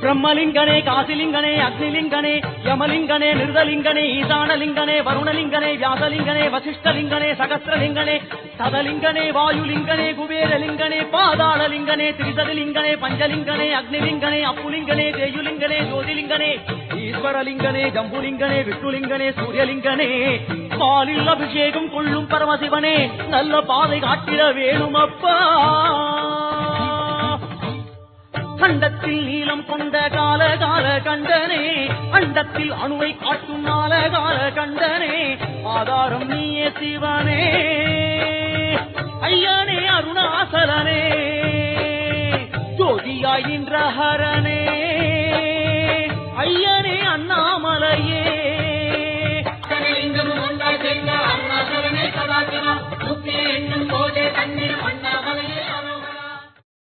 பிரம்மலிங்கனே காசிலிங்கனே அக்னிலிங்கனே யமலிங்கனே நிருதலிங்கனே ஈசானலிங்கனே வருணலிங்கனே வியாசலிங்கனே வசிஷ்டலிங்கனே சகஸ்ரலிங்கனே சதலிங்கனே வாயுலிங்கனே குபேரலிங்கனே பாதாளலிங்கனே திரிசதிலிங்கனே பஞ்சலிங்கனே அக்னிலிங்கனே அப்புலிங்கனே தேயுலிங்கனே ஜோதிலிங்கனே ஈஸ்வரலிங்கனே ஜம்புலிங்கனே விஷ்ணுலிங்கனே சூரியலிங்கனே பாலில் அபிஷேகம் கொள்ளும் பரமசிவனே நல்ல பாதை காட்டிட வேணுமப்பா. அண்டத்தில் நீளம் கொண்ட கால கால கண்டனே அண்டத்தில் அணுவை காட்டும் நால கால கண்டனே ஆதாரம் நீயே சிவனே ஐயனே அருணாசலனே ஜோதியாய் நின்ற ஹரனே